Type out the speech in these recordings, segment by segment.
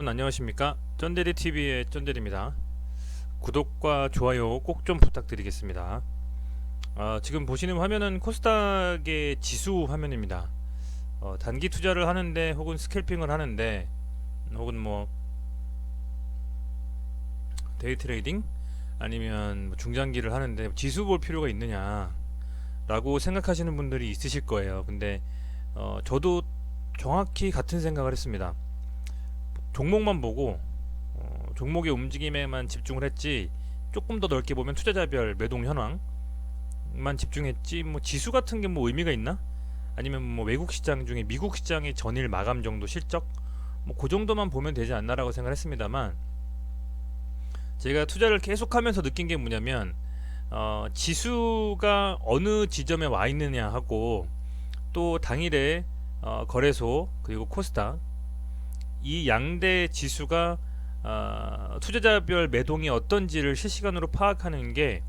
안녕하십니까, 쩐데리TV의 쩐데리입니다. 구독과 좋아요 꼭 좀 부탁드리겠습니다. 지금 보시는 화면은 코스닥의 지수 화면입니다. 단기 투자를 하는데 혹은 스캘핑을 하는데 혹은 뭐 데이 트레이딩 아니면 뭐 중장기를 하는데 지수 볼 필요가 있느냐 라고 생각하시는 분들이 있으실 거예요. 근데 저도 정확히 같은 생각을 했습니다. 종목만 보고 종목의 움직임에만 집중을 했지, 조금 더 넓게 보면 투자자별 매동 현황만 집중했지, 뭐 지수 같은 게 뭐 의미가 있나? 아니면 뭐 외국 시장 중에 미국 시장의 전일 마감 정도 실적, 뭐 그 정도만 보면 되지 않나라고 생각했습니다만, 제가 투자를 계속하면서 느낀 게 뭐냐면, 지수가 어느 지점에 와 있느냐 하고, 또 당일에 거래소 그리고 코스닥 이 양대 지수가 투자자별 매동이 어떤지를 실시간으로 파악하는 게,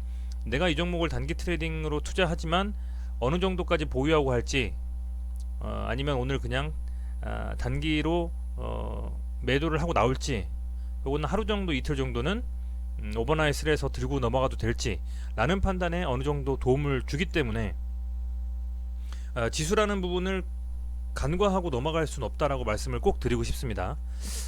내가 이 종목을 단기 트레이딩으로 투자하지만 어느 정도까지 보유하고 할지, 아니면 오늘 그냥 단기로 매도를 하고 나올지, 혹은 하루 정도 이틀 정도는 오버나잇을 해서 들고 넘어가도 될지 라는 판단에 어느 정도 도움을 주기 때문에, 지수라는 부분을 간과하고 넘어갈 수는 없다라고 말씀을 꼭 드리고 싶습니다.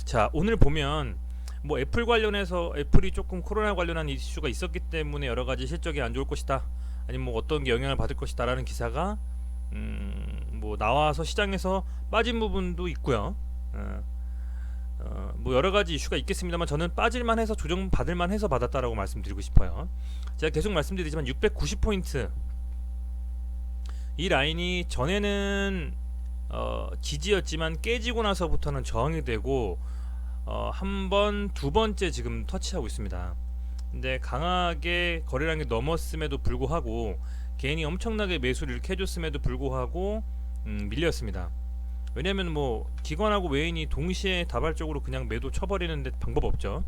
자, 오늘 보면 뭐 애플 관련해서 애플이 조금 코로나 관련한 이슈가 있었기 때문에 여러 가지 실적이 안 좋을 것이다, 아니면 뭐 어떤 게 영향을 받을 것이다라는 기사가 뭐 나와서 시장에서 빠진 부분도 있고요. 뭐 여러 가지 이슈가 있겠습니다만, 저는 빠질만 해서 조정 받을만 해서 받았다라고 말씀드리고 싶어요. 제가 계속 말씀드리지만 690포인트 이 라인이 전에는 지지였지만 깨지고 나서부터는 저항이 되고 한 번, 두 번째 지금 터치하고 있습니다. 근데 강하게 거래량이 넘었음에도 불구하고, 개인이 엄청나게 매수를 이렇게 해줬음에도 불구하고 밀렸습니다. 왜냐면 뭐 기관하고 외인이 동시에 다발적으로 그냥 매도 쳐버리는데 방법 없죠.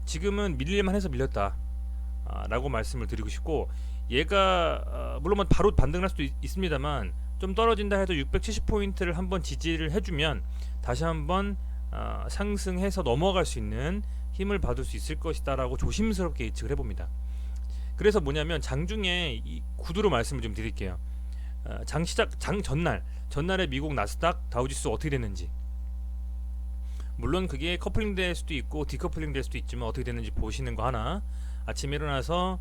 지금은 밀릴만 해서 밀렸다 라고 말씀을 드리고 싶고, 얘가 물론 뭐 바로 반등할 수도 있습니다만, 좀 떨어진다 해도 670포인트를 한번 지지를 해주면 다시 한번 상승해서 넘어갈 수 있는 힘을 받을 수 있을 것이다 라고 조심스럽게 예측을 해봅니다. 그래서 뭐냐면, 장중에 이 구두로 말씀을 좀 드릴게요. 장 전날에 미국 나스닥 다우지수 어떻게 됐는지, 물론 그게 커플링 될 수도 있고 디커플링 될 수도 있지만 어떻게 됐는지 보시는 거 하나, 아침에 일어나서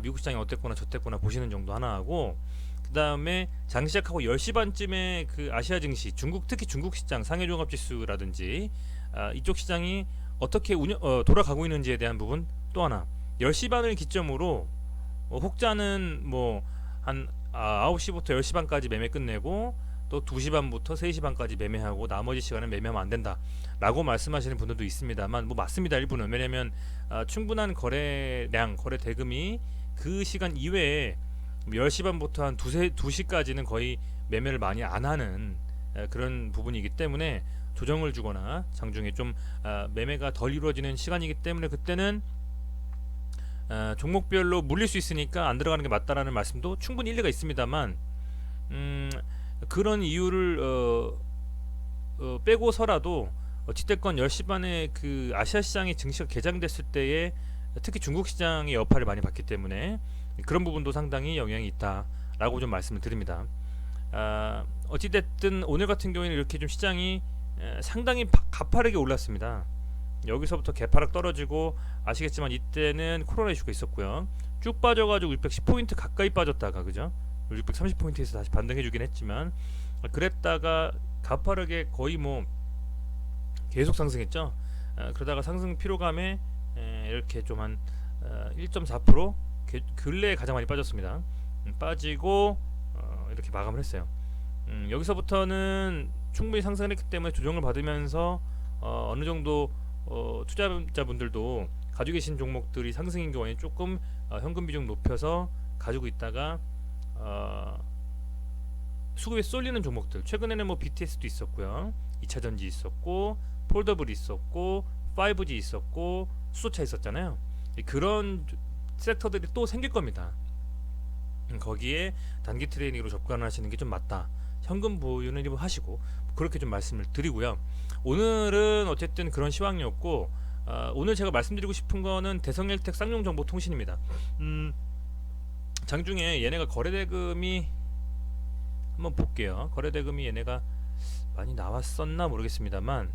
미국 시장이 어땠구나 저땠구나 보시는 정도 하나 하고, 그 다음에 장 시작하고 10시 반쯤에 그 아시아 증시, 특히 중국 시장 상해종합지수라든지 이쪽 시장이 어떻게 돌아가고 있는지에 대한 부분 또 하나, 10시 반을 기점으로 혹자는 뭐 한 9시부터 10시 반까지 매매 끝내고, 또 2시 반부터 3시 반까지 매매하고 나머지 시간은 매매하면 안 된다 라고 말씀하시는 분들도 있습니다만, 뭐 맞습니다, 일부는. 왜냐면 충분한 거래량, 거래 대금이 그 시간 이외에 10시 반부터 한 2시까지는 거의 매매를 많이 안 하는 그런 부분이기 때문에, 조정을 주거나 장중에 좀 매매가 덜 이루어지는 시간이기 때문에, 그때는 종목별로 물릴 수 있으니까 안 들어가는 게 맞다라는 말씀도 충분히 일리가 있습니다만, 그런 이유를 빼고서라도 어찌됐건 10시 반에 그 아시아 시장의 증시가 개장됐을 때에 특히 중국 시장의 여파를 많이 받기 때문에 그런 부분도 상당히 영향이 있다라고 좀 말씀을 드립니다. 어찌됐든 오늘 같은 경우에는 이렇게 좀 시장이 상당히 가파르게 올랐습니다. 여기서부터 개파락 떨어지고, 아시겠지만 이때는 코로나 이슈가 있었고요. 쭉 빠져가지고 610포인트 가까이 빠졌다가, 그죠? 630포인트에서 다시 반등해주긴 했지만, 그랬다가 가파르게 거의 뭐 계속 상승했죠. 그러다가 상승 피로감에 이렇게 좀 한 1.4% 근래에 가장 많이 빠졌습니다. 빠지고 이렇게 마감을 했어요. 여기서부터는 충분히 상승을 했기 때문에 조정을 받으면서 어느 정도 투자자분들도 가지고 계신 종목들이 상승인 경우에 조금 현금 비중 높여서 가지고 있다가 수급에 쏠리는 종목들, 최근에는 뭐 BTS도 있었고요, 2차전지 있었고, 폴더블이 있었고, 5G 있었고, 수소차 있었잖아요. 그런 섹터들이 또 생길 겁니다. 거기에 단기 트레이딩으로 접근하시는 게 좀 맞다, 현금 보유는 좀 하시고, 그렇게 좀 말씀을 드리고요. 오늘은 어쨌든 그런 시황이었고, 오늘 제가 말씀드리고 싶은 거는 대성일텍 쌍용정보통신입니다. 장중에 얘네가 거래대금이 한번 볼게요. 거래대금이 얘네가 많이 나왔었나 모르겠습니다만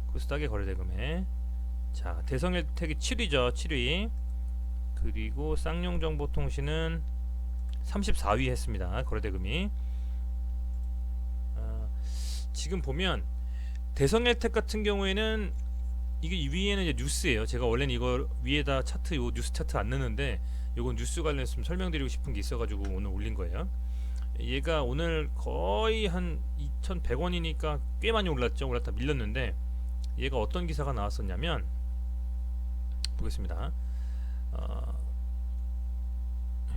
코스닥의 거래대금에, 자, 대성일텍이 7위죠. 7위. 그리고 쌍용정보통신은 34위 했습니다. 거래대금이. 지금 보면 대성일텍 같은 경우에는 이게 위에는 이제 뉴스예요. 제가 원래는 이거 위에다 차트, 요 뉴스 차트 안 넣는데 요건 뉴스 관련해서 좀 설명드리고 싶은 게 있어가지고 오늘 올린 거예요. 얘가 오늘 거의 한 2,100원이니까 꽤 많이 올랐죠. 올랐다 밀렸는데, 얘가 어떤 기사가 나왔었냐면 보겠습니다.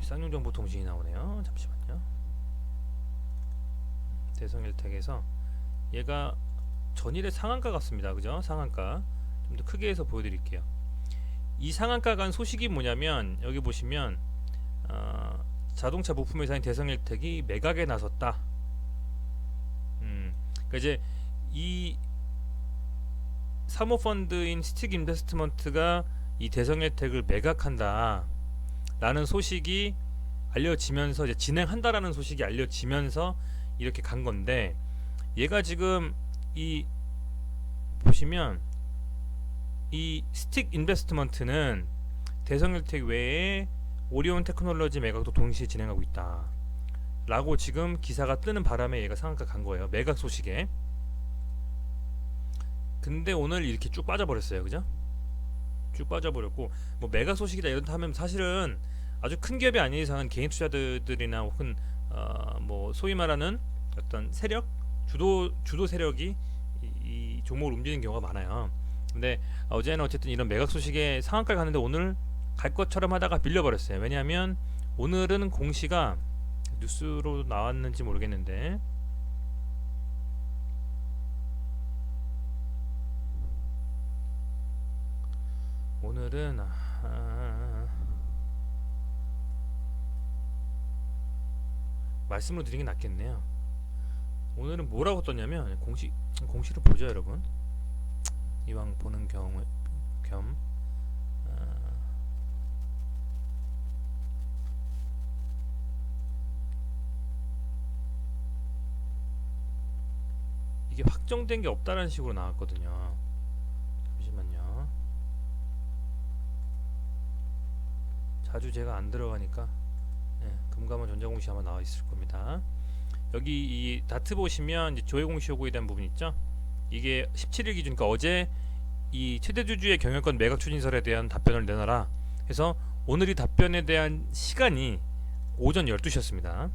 쌍용정보통신이 나오네요. 잠시만요. 대성일텍에서 얘가 전일의 상한가 같습니다. 그죠? 상한가 좀 더 크게 해서 보여드릴게요. 이 상한가 간 소식이 뭐냐면, 여기 보시면 자동차 부품 회사인 대성일텍이 매각에 나섰다. 그러니까 이제 이 사모펀드인 스틱 인베스트먼트가 이 대성일텍을 매각한다 라는 소식이 알려지면서, 이제 진행한다라는 소식이 알려지면서 이렇게 간 건데, 얘가 지금 이 보시면 이 스틱 인베스트먼트는 대성일텍 외에 오리온 테크놀로지 매각도 동시에 진행하고 있다 라고 지금 기사가 뜨는 바람에 얘가 상한가 간 거예요. 매각 소식에. 근데 오늘 이렇게 쭉 빠져버렸어요. 그죠? 쭉 빠져버렸고, 뭐 매각 소식이다 이런다 하면 사실은 아주 큰 기업이 아닌 이상은 개인 투자들이나 혹은 뭐 소위 말하는 어떤 세력, 주도 세력이 이 종목을 움직이는 경우가 많아요. 근데 어제는 어쨌든 이런 매각 소식에 상한가를 갔는데 오늘 갈 것처럼 하다가 밀려버렸어요. 왜냐하면 오늘은 공시가 뉴스로 나왔는지 모르겠는데, 오늘은 말씀을 드리는 게 낫겠네요. 오늘은 뭐라고 떴냐면, 공시를 보죠 여러분. 이왕 보는 경우 겸 이게 확정된 게 없다라는 식으로 나왔거든요. 잠시만요. 자주 제가 안 들어가니까 금감원 전자공시 아마 나와 있을 겁니다. 여기 이 다트 보시면 이제 조회공시 요구에 대한 부분 있죠. 이게 17일 기준, 그러니까 어제 이 최대주주의 경영권 매각 추진설에 대한 답변을 내놔라 해서 오늘이 답변에 대한 시간이 오전 12시였습니다.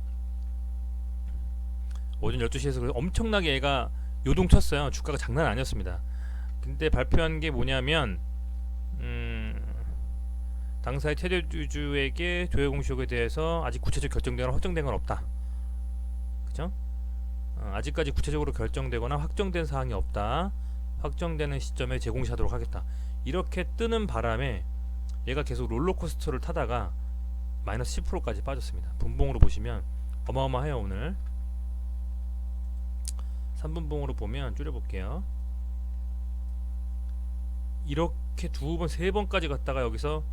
오전 12시에서 엄청나게 얘가 요동쳤어요. 주가가 장난 아니었습니다. 근데 발표한 게 뭐냐면 당사의 최대주주에게 조회 공시욕에 대해서 아직 구체적 결정되거나 확정된 건 없다. 그죠? 아직까지 구체적으로 결정되거나 확정된 사항이 없다. 확정되는 시점에 재공시하도록 하겠다. 이렇게 뜨는 바람에 얘가 계속 롤러코스터를 타다가 마이너스 10%까지 빠졌습니다. 분봉으로 보시면 어마어마해요. 오늘 3분봉으로 보면 줄여볼게요. 이렇게 두 번, 세 번까지 갔다가 여기서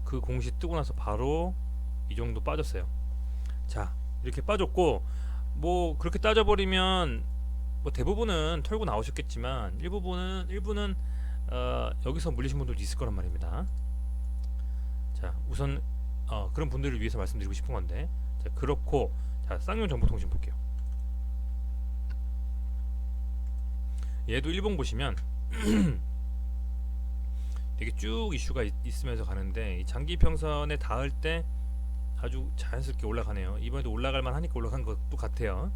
그 공시 뜨고 나서 바로 이 정도 빠졌어요. 자, 이렇게 빠졌고, 뭐 그렇게 따져버리면 뭐 대부분은 털고 나오셨겠지만 일부는 여기서 물리신 분들도 있을 거란 말입니다. 자, 우선 그런 분들을 위해서 말씀드리고 싶은 건데, 자, 그렇고, 자, 쌍용정보통신 볼게요. 얘도 일봉 보시면 되게 쭉 이슈가 있으면서 가는데, 이 장기 평선에 닿을 때 아주 자연스럽게 올라가네요. 이번에도 올라갈만 하니까 올라간 것도 같아요.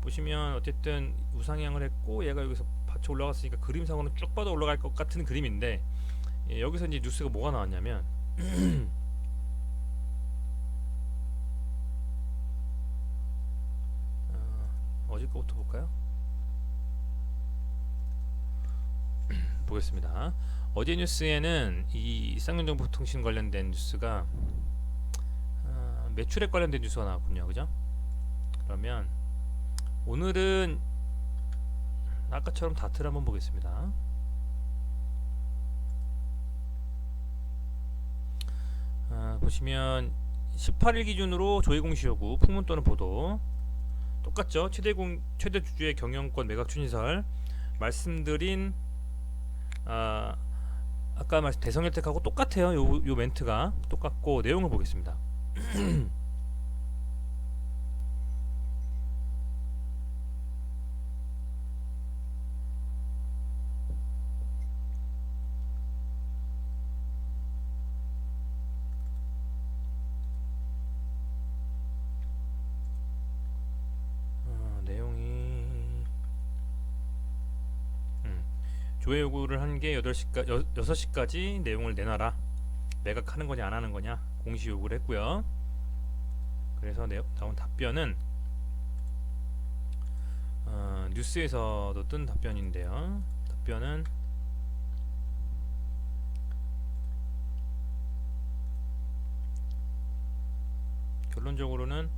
보시면 어쨌든 우상향을 했고, 얘가 여기서 받쳐 올라갔으니까 그림상으로는 쭉 뻗어 올라갈 것 같은 그림인데, 여기서 이제 뉴스가 뭐가 나왔냐면 어제 거부터 볼까요? 보겠습니다. 어제 뉴스에는 이 쌍용정보통신 관련된 뉴스가 매출액 관련된 뉴스가 나왔군요. 그죠? 그러면 오늘은 아까처럼 다트를 한번 보겠습니다. 보시면 18일 기준으로 조회 공시 요구, 풍문 또는 보도 똑같죠. 최대 주주의 경영권 매각 추진설 말씀드린 아까 말씀 대성 혜택하고 똑같아요. 요 멘트가 똑같고 내용을 보겠습니다. 내용이 조회 요구를 한 게 6시까지 내용을 내놔라. 매각하는 거냐 안 하는 거냐 공시 요구를 했고요. 그래서 나온 답변은 뉴스에서도 뜬 답변인데요. 답변은 결론적으로는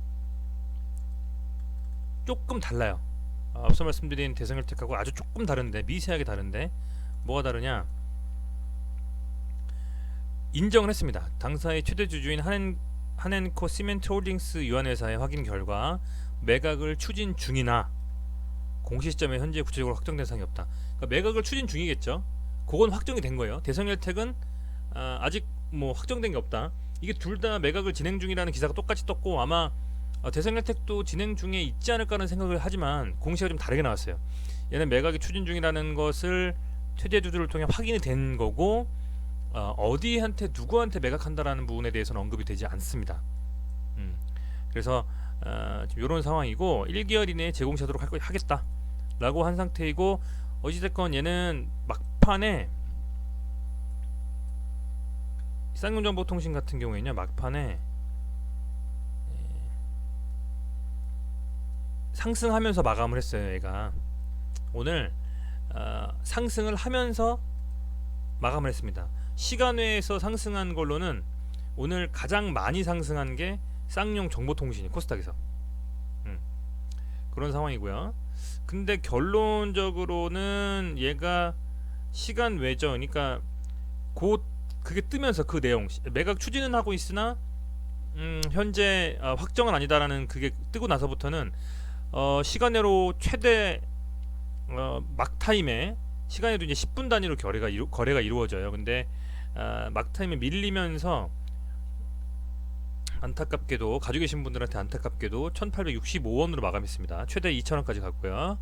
조금 달라요. 앞서 말씀드린 대성혈택하고 아주 조금 다른데, 미세하게 다른데 뭐가 다르냐? 인정을 했습니다. 당사의 최대 주주인 한엔코 시멘트 홀딩스 유한회사의 확인 결과 매각을 추진 중이나 공시 시점에 현재 구체적으로 확정된 사항이 없다. 그러니까 매각을 추진 중이겠죠. 그건 확정이 된 거예요. 대성혈택은 아직 뭐 확정된 게 없다. 이게 둘 다 매각을 진행 중이라는 기사가 똑같이 떴고, 아마 대성혈택도 진행 중에 있지 않을까 하는 생각을 하지만 공시가 좀 다르게 나왔어요. 얘는 매각이 추진 중이라는 것을 최대 주주를 통해 확인이 된 거고, 어디한테 누구한테 매각한다라는 부분에 대해서는 언급이 되지 않습니다. 그래서 지금 이런 상황이고 1개월 이내에 제공하도록 하겠다라고 한 상태이고, 어찌됐건 얘는 막판에 쌍용정보통신 같은 경우에는요, 막판에 상승하면서 마감을 했어요. 얘가 오늘 상승을 하면서 마감을 했습니다. 시간외에서 상승한 걸로는 오늘 가장 많이 상승한 게 쌍용정보통신이 코스닥에서 그런 상황이고요. 근데 결론적으로는 얘가 시간 외죠. 그러니까 곧 그게 뜨면서 그 내용 매각 추진은 하고 있으나 현재 확정은 아니다라는 그게 뜨고 나서부터는 시간으로 최대 막타임에 시간에도 이제 10분 단위로 거래가 이루어져요. 근데 막타임에 밀리면서 안타깝게도 가지고 계신 분들한테 안타깝게도 1865원으로 마감했습니다. 최대 2000원까지 갔고요.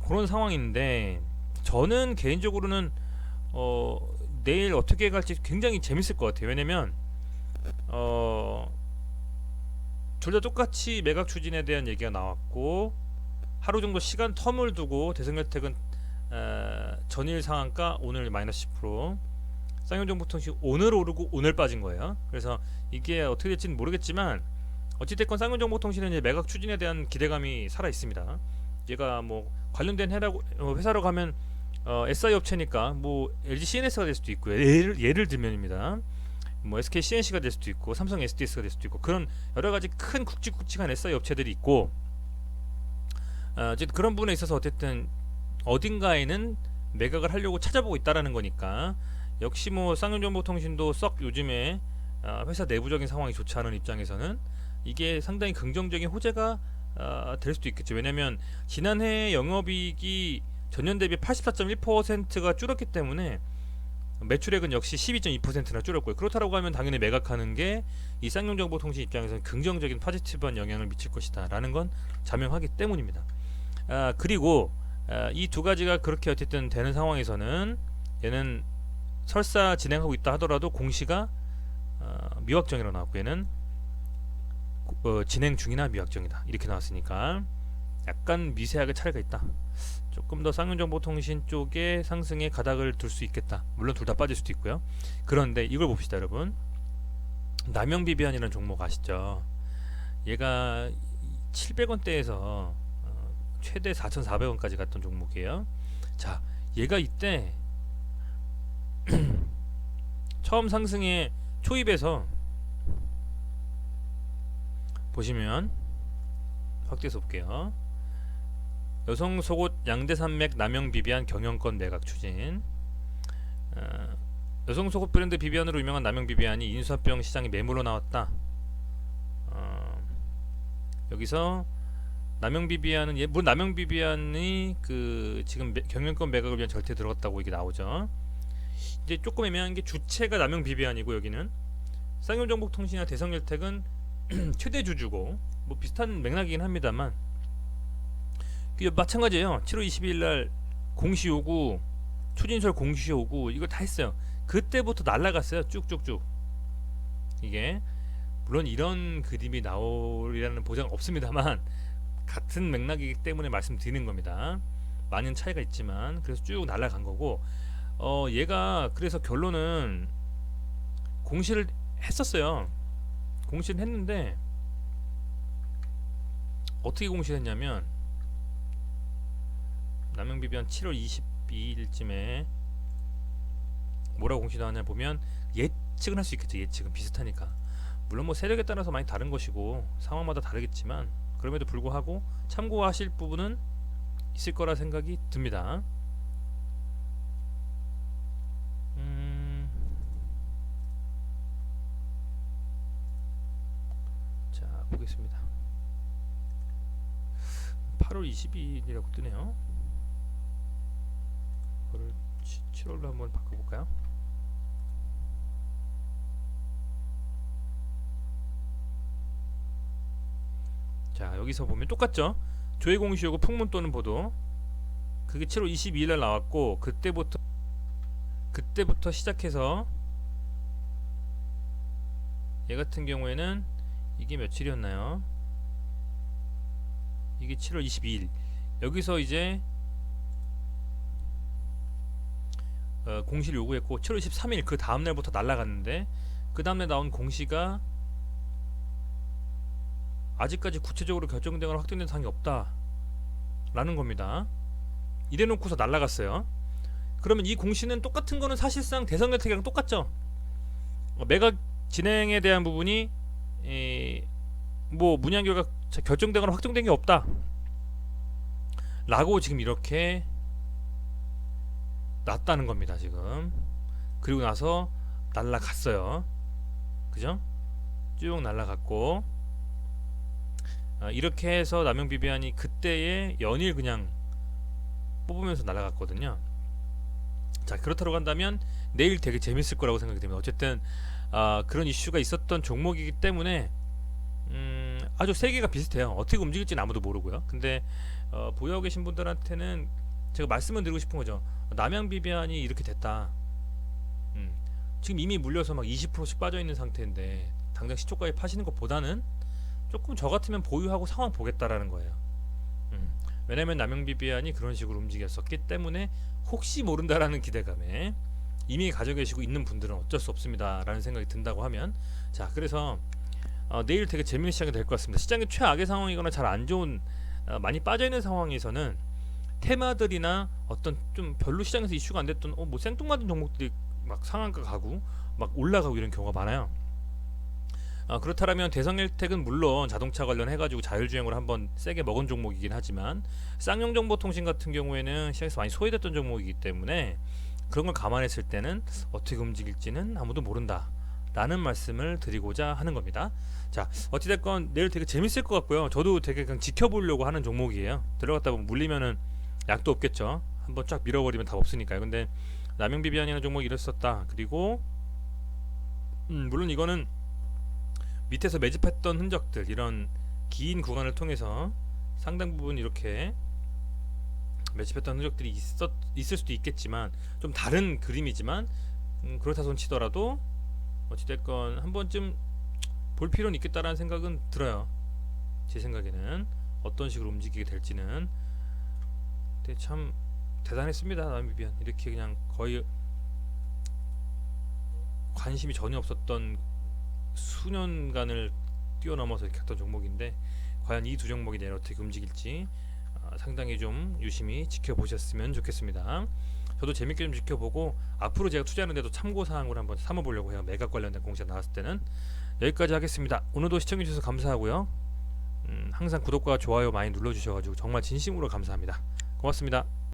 그런 상황인데 저는 개인적으로는 내일 어떻게 갈지 굉장히 재밌을 것 같아요. 왜냐면 둘 다 똑같이 매각 추진에 대한 얘기가 나왔고, 하루 정도 시간 텀을 두고 대성혈택은 전일 상한가 오늘 마이너스 10%, 쌍용정보통신 오늘 오르고 오늘 빠진 거예요. 그래서 이게 어떻게 될지는 모르겠지만 어찌됐건 쌍용정보통신은 이제 매각 추진에 대한 기대감이 살아 있습니다. 얘가 뭐 관련된 회사로 가면 SI 업체니까 뭐 LG CNS가 될 수도 있고요. 예를 들면입니다. 뭐 SK CNC가 될 수도 있고 삼성 SDS가 될 수도 있고, 그런 여러 가지 큰 굵직굵직한 SI 업체들이 있고, 그런 부분에 있어서 어쨌든 어딘가에는 매각을 하려고 찾아보고 있다라는 거니까, 역시 뭐 쌍용정보통신도 썩 요즘에 회사 내부적인 상황이 좋지 않은 입장에서는 이게 상당히 긍정적인 호재가 될 수도 있겠죠. 왜냐면 지난해 영업이익이 전년 대비 84.1%가 줄었기 때문에 매출액은 역시 12.2%나 줄었고요. 그렇다고 하면 당연히 매각하는 게 이 쌍용정보통신 입장에서는 긍정적인 포지티브한 영향을 미칠 것이다 라는 건 자명하기 때문입니다. 그리고 이 두 가지가 그렇게 어쨌든 되는 상황에서는 얘는 설사 진행하고 있다 하더라도 공시가 미확정이라고 나왔고, 얘는 진행 중이나 미확정이다 이렇게 나왔으니까 약간 미세하게 차이가 있다. 조금 더 쌍용정보통신 쪽에 상승에 가닥을 둘 수 있겠다. 물론 둘 다 빠질 수도 있고요. 그런데 이걸 봅시다, 여러분. 남영비비안이라는 종목 아시죠? 얘가 700원대에서 최대 4,400원까지 갔던 종목이에요. 자, 얘가 이때 처음 상승에 초입에서 보시면 확대해서 볼게요. 여성 속옷 양대산맥 남영 비비안 경영권 매각 추진. 여성 속옷 브랜드 비비안으로 유명한 남영 비비안이 인수합병 시장에 매물로 나왔다. 여기서 남영 비비안은 물론 남영 비비안이 그 지금 경영권 매각을 위한 절차에 들어갔다고 이게 나오죠. 이제 조금 애매한 게 주체가 남영 비비안이고 여기는 쌍용정보통신이나 대성일텍은 최대 주주고 뭐 비슷한 맥락이긴 합니다만 마찬가지예요. 7월 22일 날 공시 요구, 추진설 공시 요구 이걸 다 했어요. 그때부터 날라갔어요. 쭉쭉쭉. 이게 물론 이런 그림이 나오리라는 보장 없습니다만 같은 맥락이기 때문에 말씀드리는 겁니다. 많은 차이가 있지만 그래서 쭉 날아간 거고 얘가 그래서 결론은 공시를 했었어요. 공시를 했는데 어떻게 공시를 했냐면 남영비비안 7월 22일쯤에 뭐라고 공시 나왔냐 보면 예측은 할 수 있겠죠. 예측은 비슷하니까. 물론 뭐 세력에 따라서 많이 다른 것이고 상황마다 다르겠지만 그럼에도 불구하고 참고하실 부분은 있을 거라 생각이 듭니다. 자 보겠습니다. 8월 22일이라고 뜨네요. 이거를 7월로 한번 바꿔볼까요? 자 여기서 보면 똑같죠. 조회 공시하고 풍문 또는 보도 그게 7월 22일날 나왔고 그때부터 시작해서 얘 같은 경우에는 이게 며칠이었나요? 이게 7월 22일 여기서 이제 공시를 요구했고 7월 23일 그 다음날부터 날라갔는데 그 다음날 나온 공시가 아직까지 구체적으로 결정되거나 확정된 사항이 없다 라는 겁니다. 이래놓고서 날라갔어요. 그러면 이 공시는 똑같은 거는 사실상 대성일텍이랑 똑같죠. 매각 진행에 대한 부분이 뭐 문의한 결과 결정되거나 확정된 게 없다 라고 지금 이렇게 놨다는 겁니다. 지금 그리고 나서 날라갔어요. 그죠? 쭉 날라갔고 이렇게 해서 남영 비비안이 그때의 연일 그냥 뽑으면서 날아갔거든요. 자 그렇다고 한다면 내일 되게 재밌을 거라고 생각이 됩니다. 어쨌든 그런 이슈가 있었던 종목이기 때문에 아주 세계가 비슷해요. 어떻게 움직일지는 아무도 모르고요. 근데 보유하고 계신 분들한테는 제가 말씀을 드리고 싶은 거죠. 남양 비비안이 이렇게 됐다. 지금 이미 물려서 막 20%씩 빠져있는 상태인데 당장 시초가에 파시는 것보다는 조금 저 같으면 보유하고 상황 보겠다라는 거예요. 왜냐면 남영 비비안이 그런 식으로 움직였었기 때문에 혹시 모른다라는 기대감에 이미 가지고 계시고 있는 분들은 어쩔 수 없습니다 라는 생각이 든다고 하면 자 그래서 내일 되게 재밌는 시장이 될 것 같습니다. 시장이 최악의 상황이거나 잘 안 좋은 많이 빠져있는 상황에서는 테마들이나 어떤 좀 별로 시장에서 이슈가 안 됐던 뭐 생뚱맞은 종목들이 막 상한가 가고 막 올라가고 이런 경우가 많아요. 그렇다면 대성일텍은 물론 자동차 관련 해가지고 자율주행으로 한번 세게 먹은 종목이긴 하지만 쌍용정보통신 같은 경우에는 시장에서 많이 소외됐던 종목이기 때문에 그런 걸 감안했을 때는 어떻게 움직일지는 아무도 모른다 라는 말씀을 드리고자 하는 겁니다. 자 어찌됐건 내일 되게 재밌을 것 같고요. 저도 되게 그냥 지켜보려고 하는 종목이에요. 들어갔다 보면 물리면은 약도 없겠죠. 한번 쫙 밀어버리면 답 없으니까요. 근데 남영비비안이라는 종목이 이랬었다. 그리고 물론 이거는 밑에서 매집했던 흔적들 이런 긴 구간을 통해서 상당 부분 이렇게 매집했던 흔적들이 있을 수도 있겠지만 좀 다른 그림이지만 그렇다 손 치더라도 어찌됐건 한 번쯤 볼 필요는 있겠다라는 생각은 들어요. 제 생각에는 어떤 식으로 움직이게 될지는 근데 참 대단했습니다. 남비비안 이렇게 그냥 거의 관심이 전혀 없었던 수년간을 뛰어넘어서 이렇게 했던 종목인데 과연 이 두 종목이 내일 어떻게 움직일지 상당히 좀 유심히 지켜보셨으면 좋겠습니다. 저도 재밌게 좀 지켜보고 앞으로 제가 투자하는데도 참고사항으로 한번 삼아보려고 해요. 매각 관련된 공시가 나왔을 때는. 여기까지 하겠습니다. 오늘도 시청해주셔서 감사하고요. 항상 구독과 좋아요 많이 눌러주셔가지고 정말 진심으로 감사합니다. 고맙습니다.